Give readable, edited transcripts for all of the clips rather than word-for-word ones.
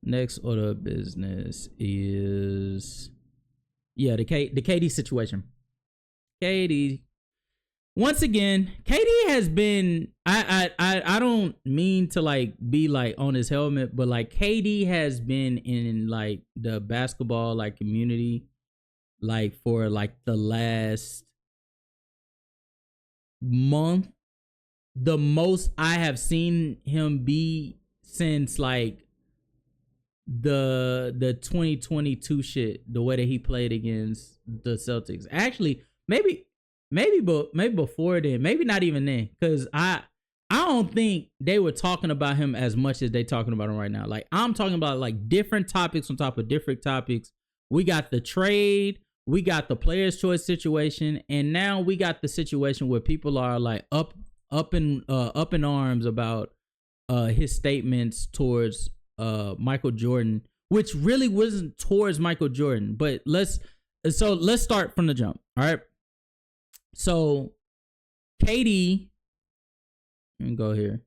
Next order of business is the KD situation. KD. Once again, KD has been I don't mean to like be like on his helmet, but like KD has been in like the basketball like community like for like the last month. The most I have seen him be since like the 2022 shit, the way that he played against the Celtics. Actually, maybe before then, maybe not even then, because I don't think they were talking about him as much as they talking about him right now. Like I'm talking about like different topics on top of different topics. We got the trade, we got the player's choice situation, and now we got the situation where people are like up in arms about his statements towards Michael Jordan, which really wasn't towards Michael Jordan. But let's start from the jump. All right. So KD, let me go here.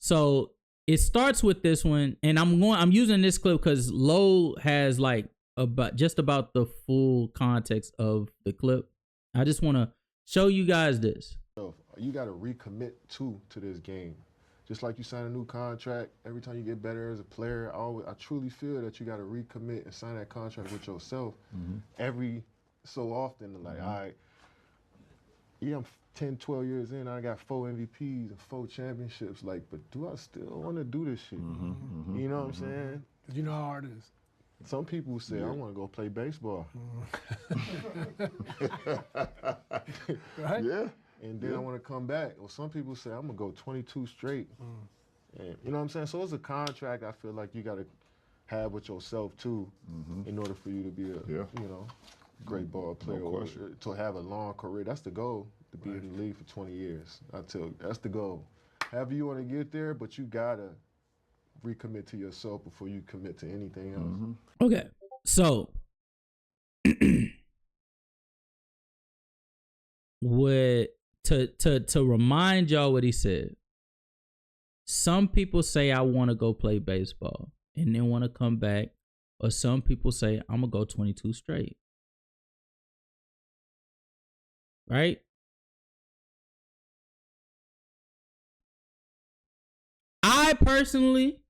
So it starts with this one, and I'm using this clip because Lo has like about the full context of the clip. I just want to show you guys this. You got to recommit to this game. Just like you sign a new contract, every time you get better as a player, I truly feel that you got to recommit and sign that contract with yourself every so often. Like, all right, I'm 10, 12 years in, I got 4 MVPs and 4 championships. Like, but do I still want to do this shit? You know what I'm saying? You know how hard it is. Some people say, I want to go play baseball. Right? Yeah. And then I want to come back. Or some people say, I'm going to go 22 straight. And, you know what I'm saying? So it's a contract I feel like you got to have with yourself, too, in order for you to be a, great ball player. Or to have a long career. That's the goal, to be in the league for 20 years. I tell you, that's the goal. However you want to get there, but you got to recommit to yourself before you commit to anything else. Okay. So, to remind y'all what he said, some people say I want to go play baseball and then want to come back, or some people say I'm gonna go 22 straight. Right? I personally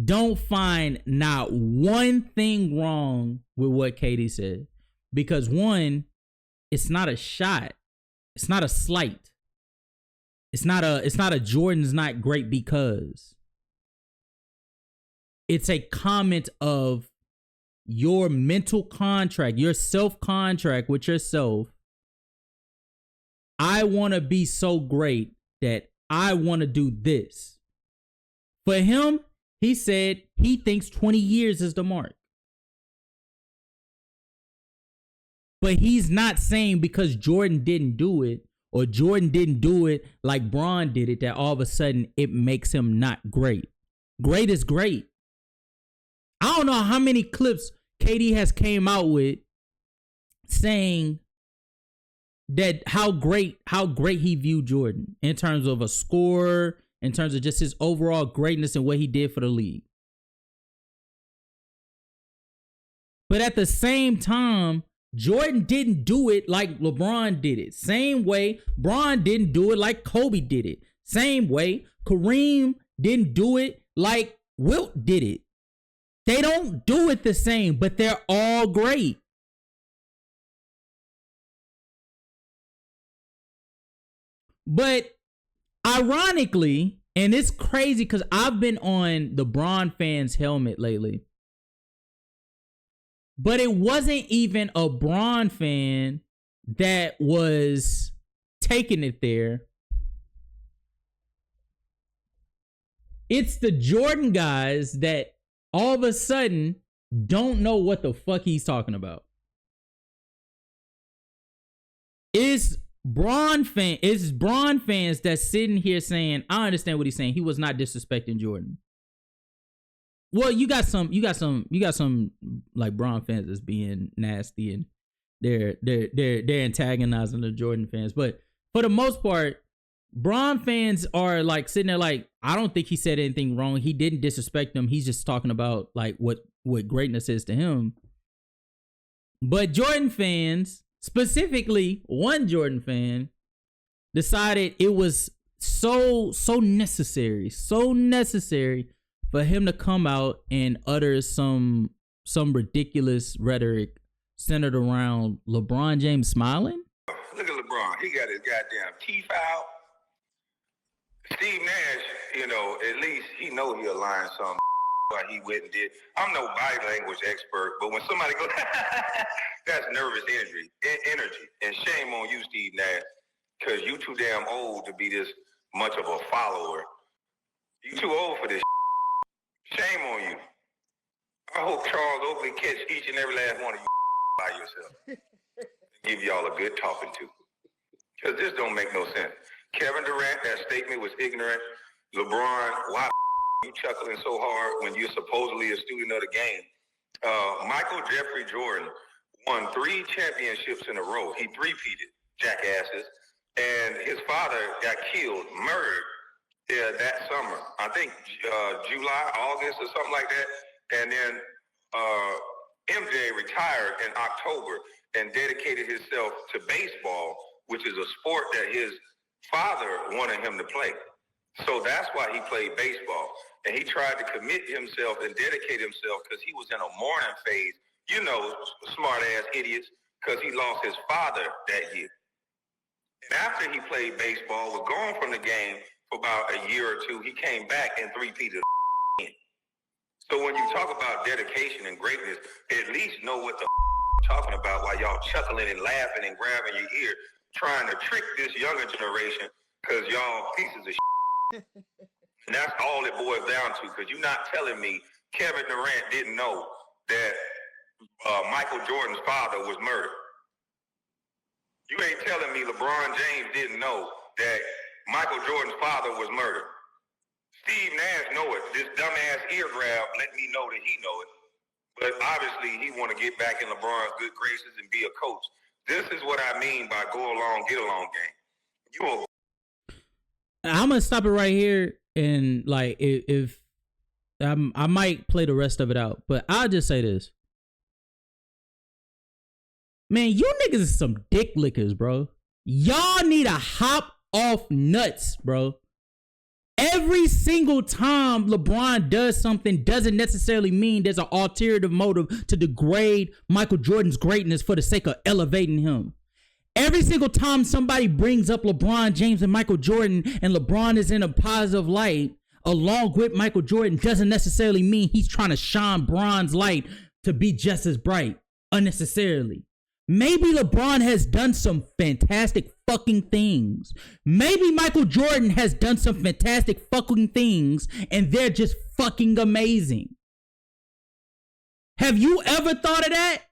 don't find not one thing wrong with what KD said, because one, it's not a shot. It's not a slight. It's not a Jordan's not great because. It's a comment of your mental contract, your self-contract with yourself. I want to be so great that I want to do this. For him, he said he thinks 20 years is the mark. But he's not saying because Jordan didn't do it, or Jordan didn't do it like Bron did it, that all of a sudden it makes him not great. Great is great. I don't know how many clips KD has came out with saying that how great he viewed Jordan in terms of a scorer, in terms of just his overall greatness and what he did for the league. But at the same time, Jordan didn't do it like LeBron did it. Same way Bron didn't do it like Kobe did it. Same way Kareem didn't do it like Wilt did it. They don't do it the same, but they're all great. But ironically, and it's crazy because I've been on the Bron fans' helmet lately, but it wasn't even a Bron fan that was taking it there. It's the Jordan guys that all of a sudden don't know what the fuck he's talking about. It's Bron fans that's sitting here saying, I understand what he's saying. He was not disrespecting Jordan. Well, you got some like Bron fans that's being nasty and they're antagonizing the Jordan fans. But for the most part, Bron fans are like sitting there like, I don't think he said anything wrong. He didn't disrespect them. He's just talking about like what greatness is to him. But Jordan fans, specifically one Jordan fan, decided it was so necessary for him to come out and utter some ridiculous rhetoric centered around LeBron James smiling. Look at LeBron. He got his goddamn teeth out. Steve Nash, you know, at least he know he aligned something like he went and did. I'm no body language expert, but when somebody goes, that's nervous energy. And shame on you, Steve Nash, because you too damn old to be this much of a follower. You too old for this. Shame on you. I hope Charles Oakley catch each and every last one of you by yourself. Give y'all a good talking to. Because this don't make no sense. Kevin Durant, that statement was ignorant. LeBron, why you chuckling so hard when you're supposedly a student of the game? Michael Jeffrey Jordan won 3 championships in a row. He three-peated, jackasses. And his father got killed, murdered that summer. I think July, August or something like that. And then MJ retired in October and dedicated himself to baseball, which is a sport that his father wanted him to play. So that's why he played baseball. And he tried to commit himself and dedicate himself because he was in a mourning phase, you know, smart-ass idiots, because he lost his father that year. And after he played baseball, was gone from the game for about a year or two, he came back and three-peated again. So when you talk about dedication and greatness, at least know what the talking about while y'all chuckling and laughing and grabbing your ear, trying to trick this younger generation because y'all pieces of shit. And that's all it boils down to, because you're not telling me Kevin Durant didn't know that Michael Jordan's father was murdered. You ain't telling me LeBron James didn't know that Michael Jordan's father was murdered. Steve Nash know it. This dumbass ear grab let me know that he know it. But obviously he want to get back in LeBron's good graces and be a coach. This is what I mean by go along, get along game. I'm gonna stop it right here, and like if I might play the rest of it out, but I'll just say this. Man, you niggas is some dick lickers, bro. Y'all need to hop off nuts, bro. Every single time LeBron does something doesn't necessarily mean there's an ulterior motive to degrade Michael Jordan's greatness for the sake of elevating him. Every single time somebody brings up LeBron James and Michael Jordan and LeBron is in a positive light along with Michael Jordan doesn't necessarily mean he's trying to shine Bron's light to be just as bright unnecessarily. Maybe LeBron has done some fantastic fucking things. Maybe Michael Jordan has done some fantastic fucking things and they're just fucking amazing. Have you ever thought of that?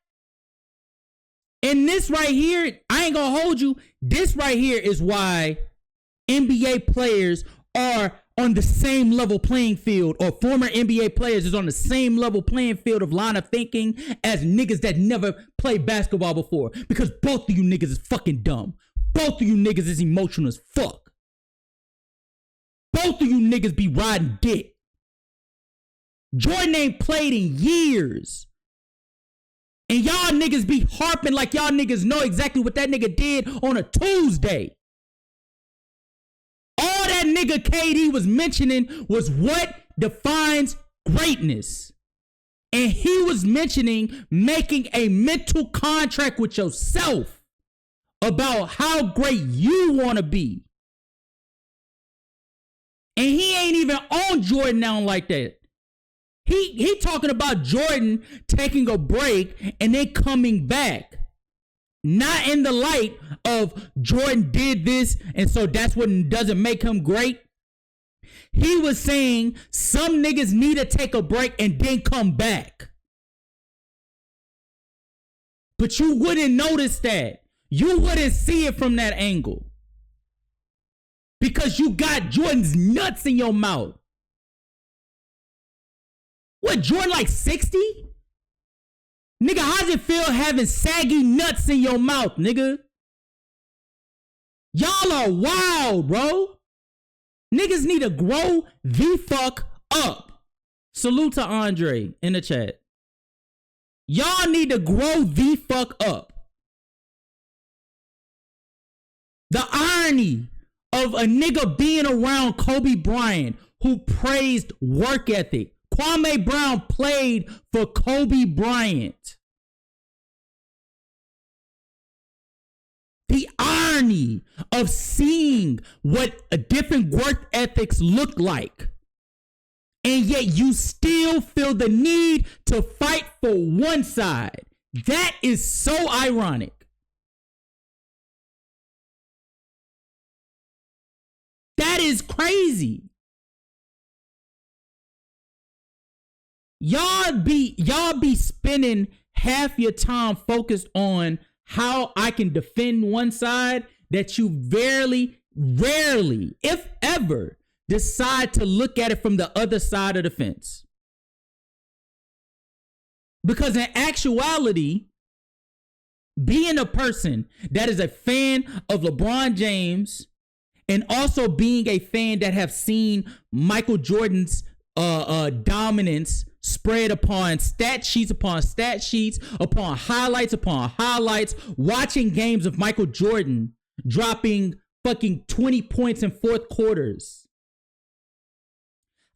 And this right here, I ain't gonna hold you. This right here is why NBA players are on the same level playing field, or former NBA players is on the same level playing field of line of thinking as niggas that never played basketball before. Because both of you niggas is fucking dumb. Both of you niggas is emotional as fuck. Both of you niggas be riding dick. Jordan ain't played in years. And y'all niggas be harping like y'all niggas know exactly what that nigga did on a Tuesday. All that nigga KD was mentioning was what defines greatness. And he was mentioning making a mental contract with yourself about how great you want to be. And he ain't even on Jordan now like that. He talking about Jordan taking a break and then coming back. Not in the light of Jordan did this and so that's what doesn't make him great. He was saying some niggas need to take a break and then come back. But you wouldn't notice that. You wouldn't see it from that angle. Because you got Jordan's nuts in your mouth. What, Jordan like 60? Nigga, how's it feel having saggy nuts in your mouth, nigga? Y'all are wild, bro. Niggas need to grow the fuck up. Salute to Andre in the chat. Y'all need to grow the fuck up. The irony of a nigga being around Kobe Bryant who praised work ethic. Kwame Brown played for Kobe Bryant. The irony of seeing what a different work ethics look like. And yet you still feel the need to fight for one side. That is so ironic. That is crazy. Y'all be spending half your time focused on how I can defend one side that you rarely, if ever, decide to look at it from the other side of the fence. Because in actuality, being a person that is a fan of LeBron James and also being a fan that have seen Michael Jordan's dominance spread upon stat sheets upon stat sheets, upon highlights, watching games of Michael Jordan dropping fucking 20 points in fourth quarters.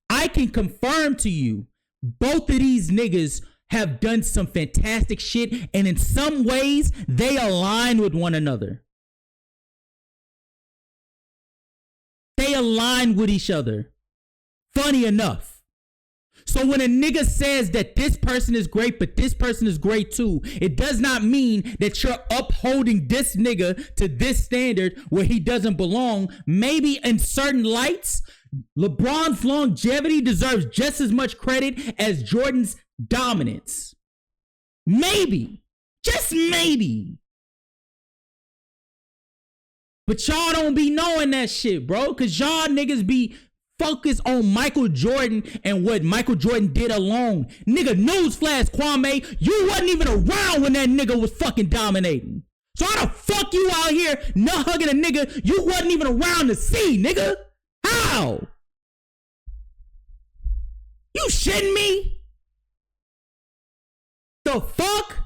I can confirm to you, both of these niggas have done some fantastic shit, and in some ways, they align with one another. They align with each other. Funny enough. So when a nigga says that this person is great, but this person is great too, it does not mean that you're upholding this nigga to this standard where he doesn't belong. Maybe in certain lights, LeBron's longevity deserves just as much credit as Jordan's dominance. Maybe. Just maybe. But y'all don't be knowing that shit, bro. Cause y'all niggas be focused on Michael Jordan and what Michael Jordan did alone. Nigga, newsflash, Kwame, you wasn't even around when that nigga was fucking dominating. So how the fuck you out here nut hugging a nigga you wasn't even around to see, nigga? How? You shitting me? The fuck?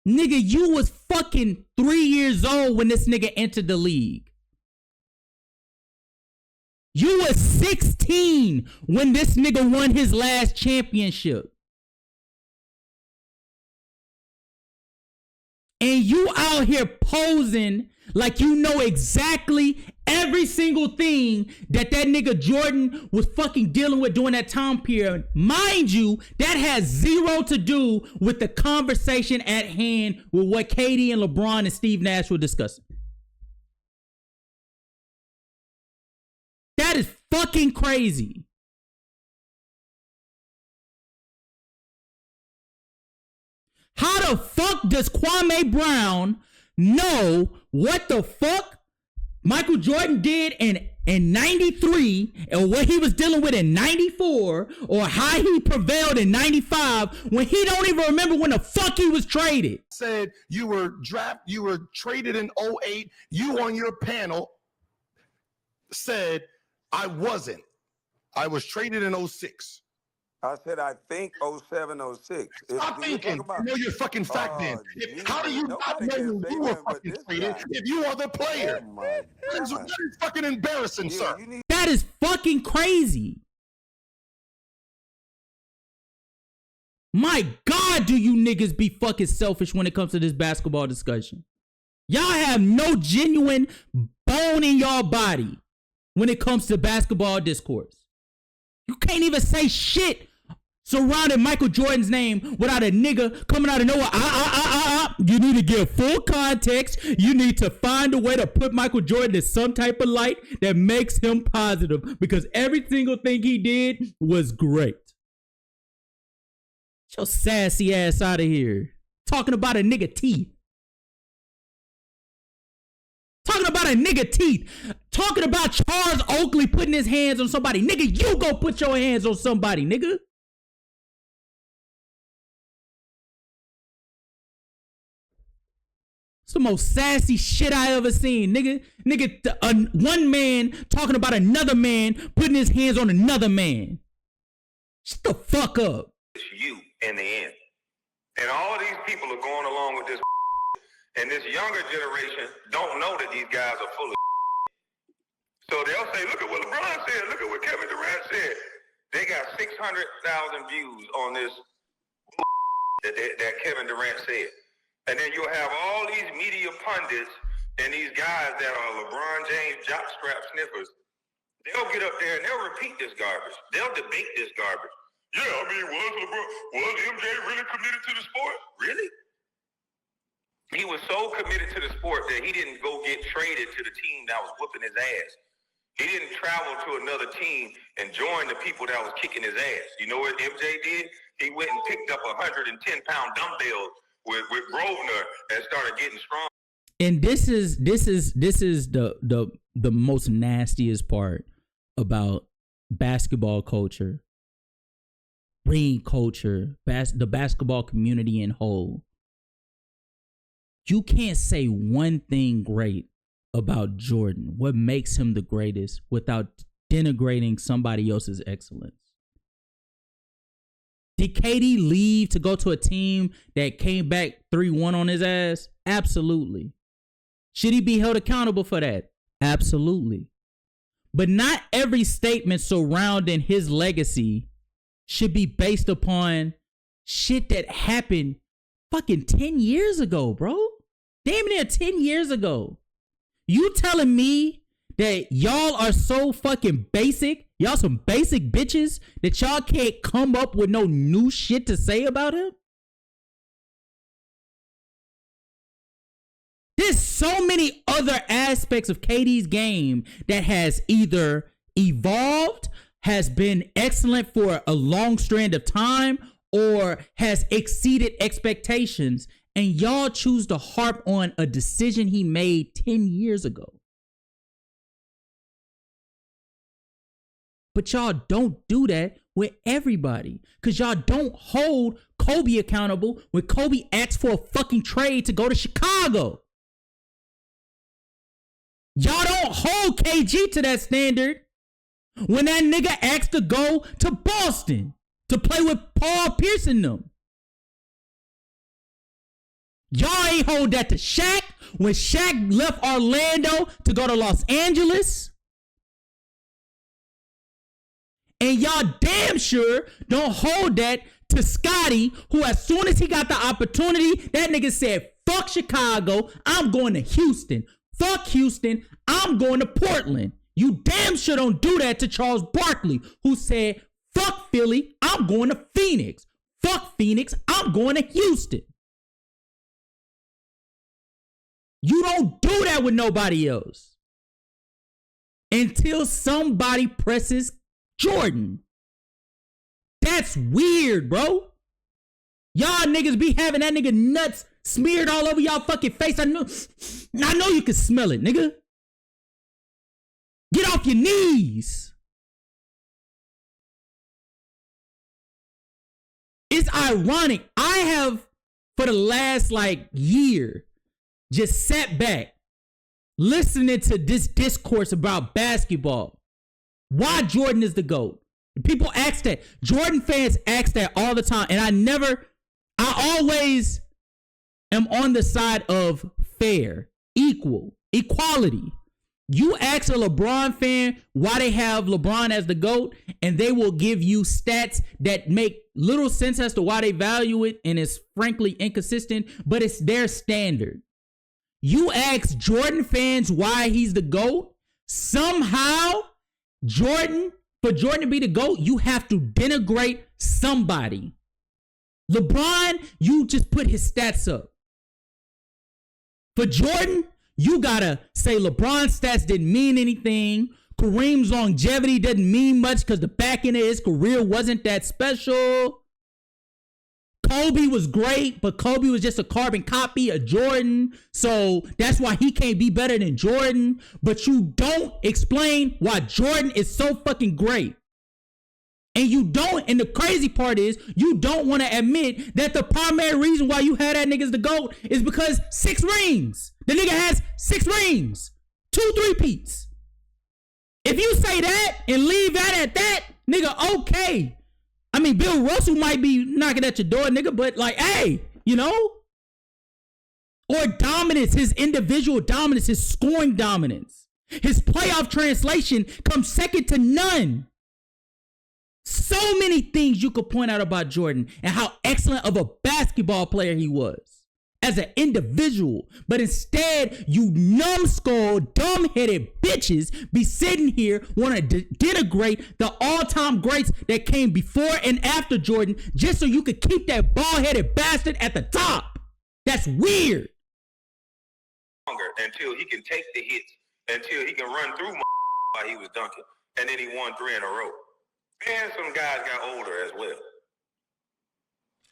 Nigga, you was fucking 3 years old when this nigga entered the league. You was 16 when this nigga won his last championship. And you out here posing like you know exactly every single thing that nigga Jordan was fucking dealing with during that time period. Mind you, that has zero to do with the conversation at hand with what KD and LeBron and Steve Nash were discussing. That is fucking crazy. How the fuck does Kwame Brown know what the fuck Michael Jordan did in 93 or what he was dealing with in 94 or how he prevailed in 95 when he don't even remember when the fuck he was traded? Said you were traded in 08. You on your panel said I wasn't. I was traded in 06. I said, I think 07, 06. Stop thinking. I know you're fucking fact then. How do you not know when you were fucking traded if you are the player? Oh my that is fucking embarrassing, sir. That is fucking crazy. My God, do you niggas be fucking selfish when it comes to this basketball discussion? Y'all have no genuine bone in y'all body when it comes to basketball discourse. You can't even say shit surrounding Michael Jordan's name without a nigga coming out of nowhere. You need to give full context. You need to find a way to put Michael Jordan in some type of light that makes him positive because every single thing he did was great. Get your sassy ass out of here. Talking about a nigga teeth. Talking about a nigga teeth. Talking about Charles Oakley putting his hands on somebody. Nigga, you go put your hands on somebody, nigga. It's the most sassy shit I ever seen, nigga. One man talking about another man putting his hands on another man. Shut the fuck up. It's you in the end. And all these people are going along with this, and this younger generation don't know that these guys are full of. So they'll say, look at what LeBron said, look at what Kevin Durant said. They got 600,000 views on this that Kevin Durant said. And then you'll have all these media pundits and these guys that are LeBron James jockstrap sniffers. They'll get up there and they'll repeat this garbage. They'll debate this garbage. Yeah, I mean, was MJ really committed to the sport? Really? He was so committed to the sport that he didn't go get traded to the team that was whooping his ass. He didn't travel to another team and join the people that was kicking his ass. You know what MJ did? He went and picked up 110-pound dumbbells with Grosvenor and started getting strong. And this is the most nastiest part about basketball culture, ring culture, the basketball community in whole. You can't say one thing great about Jordan, what makes him the greatest, without denigrating somebody else's excellence. Did KD leave to go to a team that came back 3-1 on his ass? Absolutely. Should he be held accountable for that? Absolutely. But not every statement surrounding his legacy should be based upon shit that happened fucking 10 years ago, bro. Damn near 10 years ago. You telling me that y'all are so fucking basic, y'all some basic bitches, that y'all can't come up with no new shit to say about him? There's so many other aspects of KD's game that has either evolved, has been excellent for a long strand of time, or has exceeded expectations, and y'all choose to harp on a decision he made 10 years ago. But y'all don't do that with everybody, because y'all don't hold Kobe accountable when Kobe asked for a fucking trade to go to Chicago. Y'all don't hold KG to that standard when that nigga asked to go to Boston to play with Paul Pierce and them. Y'all ain't hold that to Shaq when Shaq left Orlando to go to Los Angeles. And y'all damn sure don't hold that to Scotty, who as soon as he got the opportunity, that nigga said, fuck Chicago, I'm going to Houston. Fuck Houston, I'm going to Portland. You damn sure don't do that to Charles Barkley, who said, fuck Philly, I'm going to Phoenix. Fuck Phoenix, I'm going to Houston. You don't do that with nobody else until somebody presses Jordan. That's weird, bro. Y'all niggas be having that nigga nuts smeared all over y'all fucking face. I know you can smell it, nigga. Get off your knees. It's ironic. I have, for the last year, just sat back listening to this discourse about basketball. Why Jordan is the GOAT. People ask that. Jordan fans ask that all the time. And I always am on the side of fair, equality. You ask a LeBron fan why they have LeBron as the GOAT, and they will give you stats that make little sense as to why they value it, and it's frankly inconsistent, but it's their standard. You ask Jordan fans why he's the GOAT, somehow for Jordan to be the GOAT, you have to denigrate somebody. LeBron, you just put his stats up. For Jordan, you gotta say LeBron's stats didn't mean anything. Kareem's longevity doesn't mean much because the back end of his career wasn't that special. Kobe was great, but Kobe was just a carbon copy of Jordan. So that's why he can't be better than Jordan. But you don't explain why Jordan is so fucking great. And you don't, and the crazy part is, you don't want to admit that the primary reason why you had that nigga as the GOAT is because 6 rings. The nigga has 6 rings. 2 3-peats. If you say that and leave that at that, nigga, okay. I mean, Bill Russell might be knocking at your door, nigga, but like, hey, you know? Or dominance, his individual dominance, his scoring dominance. His playoff translation comes second to none. So many things you could point out about Jordan and how excellent of a basketball player he was as an individual. But instead, you numbskull, dumb-headed bitches be sitting here want to denigrate the all-time greats that came before and after Jordan just so you could keep that bald-headed bastard at the top. That's weird. Until he can take the hits, until he can run through while he was dunking. And then he won 3 in a row. And some guys got older as well.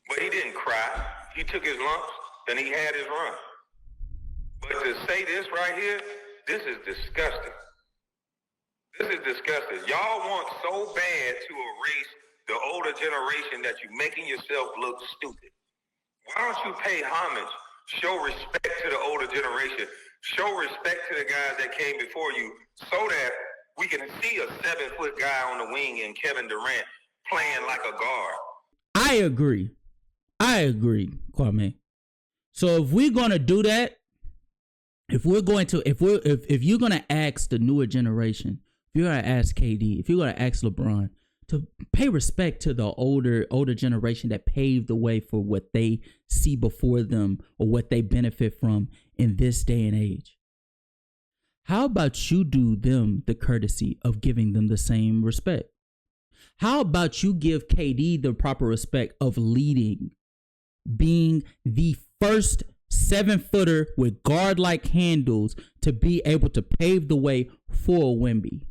But he didn't cry. He took his lumps, and he had his run. But to say this right here, this is disgusting. This is disgusting. Y'all want so bad to erase the older generation that you're making yourself look stupid. Why don't you pay homage? Show respect to the older generation. Show respect to the guys that came before you so that we can see a 7-foot guy on the wing and Kevin Durant playing like a guard. I agree, Kwame. So if we're gonna do that, if you're gonna ask the newer generation, if you're gonna ask KD, if you're gonna ask LeBron to pay respect to the older generation that paved the way for what they see before them or what they benefit from in this day and age, how about you do them the courtesy of giving them the same respect? How about you give KD the proper respect of leading, being the first 7-footer with guard-like handles to be able to pave the way for a Wemby,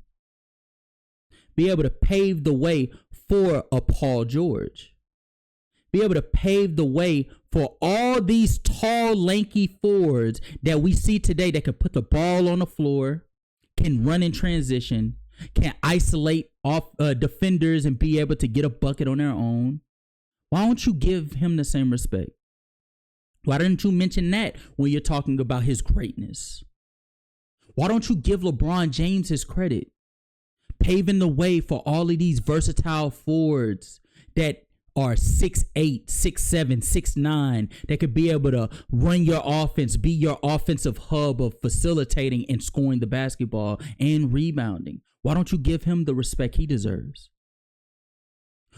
be able to pave the way for a Paul George, be able to pave the way for all these tall, lanky forwards that we see today that can put the ball on the floor, can run in transition, can isolate off defenders and be able to get a bucket on their own. Why don't you give him the same respect? Why didn't you mention that when you're talking about his greatness? Why don't you give LeBron James his credit? Paving the way for all of these versatile forwards that are 6'8", 6'7", 6'9", that could be able to run your offense, be your offensive hub of facilitating and scoring the basketball and rebounding. Why don't you give him the respect he deserves?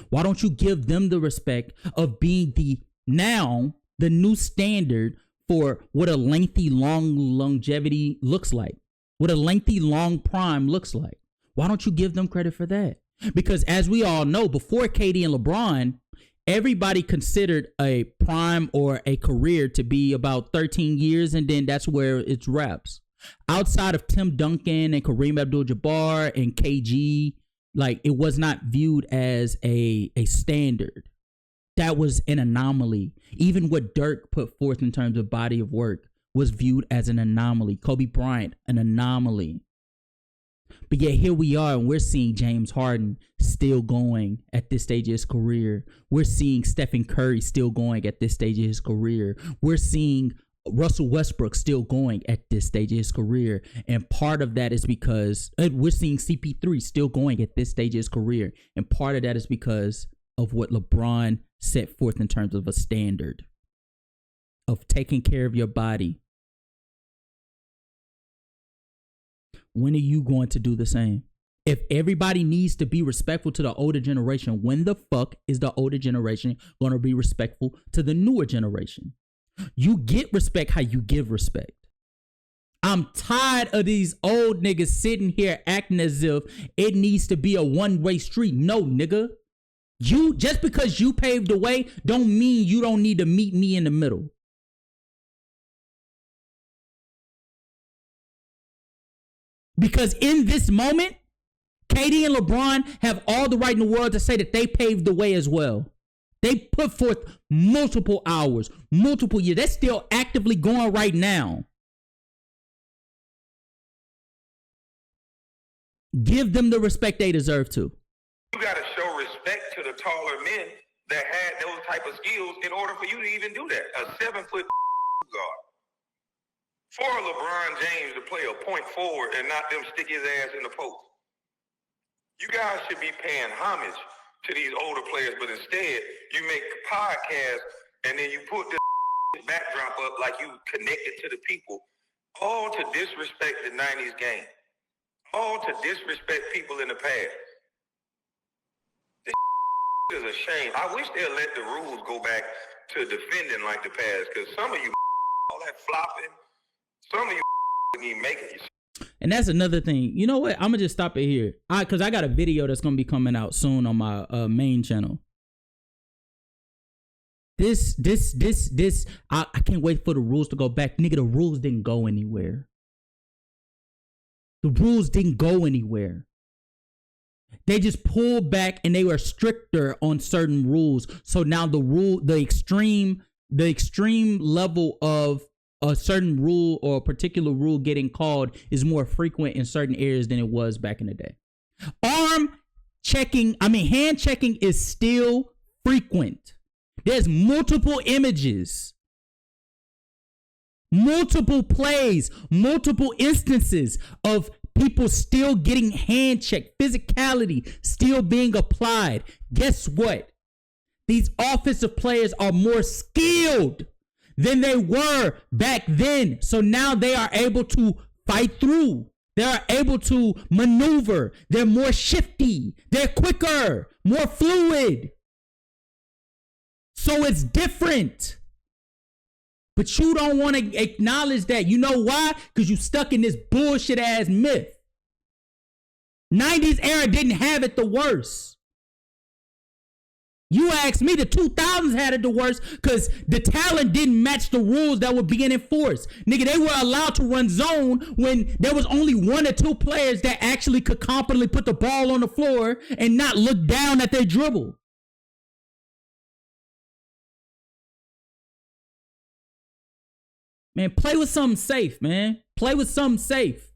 Why don't you give them the respect of being the new standard for what a lengthy, long longevity looks like, what a lengthy, long prime looks like? Why don't you give them credit for that? Because as we all know, before KD and LeBron, everybody considered a prime or a career to be about 13 years, and then that's where it's wraps. Outside of Tim Duncan and Kareem Abdul-Jabbar and KG, like, it was not viewed as a standard. That was an anomaly. Even what Dirk put forth in terms of body of work was viewed as an anomaly. Kobe Bryant, an anomaly. But yet here we are, and we're seeing James Harden still going at this stage of his career. We're seeing Stephen Curry still going at this stage of his career. We're seeing Russell Westbrook still going at this stage of his career. And part of that is because we're seeing CP3 still going at this stage of his career. And part of that is because of what LeBron set forth in terms of a standard of taking care of your body. When are you going to do the same? If everybody needs to be respectful to the older generation, when the fuck is the older generation going to be respectful to the newer generation? You get respect how you give respect. I'm tired of these old niggas sitting here acting as if it needs to be a one-way street. No, nigga. You, just because you paved the way don't mean you don't need to meet me in the middle. Because in this moment, KD and LeBron have all the right in the world to say that they paved the way as well. They put forth multiple hours, multiple years. They're still actively going right now. Give them the respect they deserve to. You got to show respect men that had those type of skills in order for you to even do that. A 7-foot guard. For LeBron James to play a point forward and not them stick his ass in the post. You guys should be paying homage to these older players, but instead you make podcasts and then you put the backdrop up like you connected to the people, all to disrespect the 90s game, all to disrespect people in the past. Is a shame. I wish they'd let the rules go back to defending like the past, because some of you all that flopping, some of you wouldn't even make it. And that's another thing. You know what? I'm gonna just stop it here. Cause I got a video that's gonna be coming out soon on my main channel. I can't wait for the rules to go back. Nigga, the rules didn't go anywhere. The rules didn't go anywhere. They just pulled back and they were stricter on certain rules. So now the extreme level of a certain rule or a particular rule getting called is more frequent in certain areas than it was back in the day. Hand checking is still frequent. There's multiple images, multiple plays, multiple instances of people still getting hand checked, physicality still being applied. Guess what? These offensive players are more skilled than they were back then. So now they are able to fight through. They are able to maneuver. They're more shifty. They're quicker, more fluid. So it's different. But you don't want to acknowledge that. You know why? Because you stuck in this bullshit ass myth. 90s era didn't have it the worst. You asked me, the 2000s had it the worst because the talent didn't match the rules that were being enforced. Nigga, they were allowed to run zone when there was only 1 or 2 players that actually could competently put the ball on the floor and not look down at their dribble. Man, play with something safe, man. Play with something safe.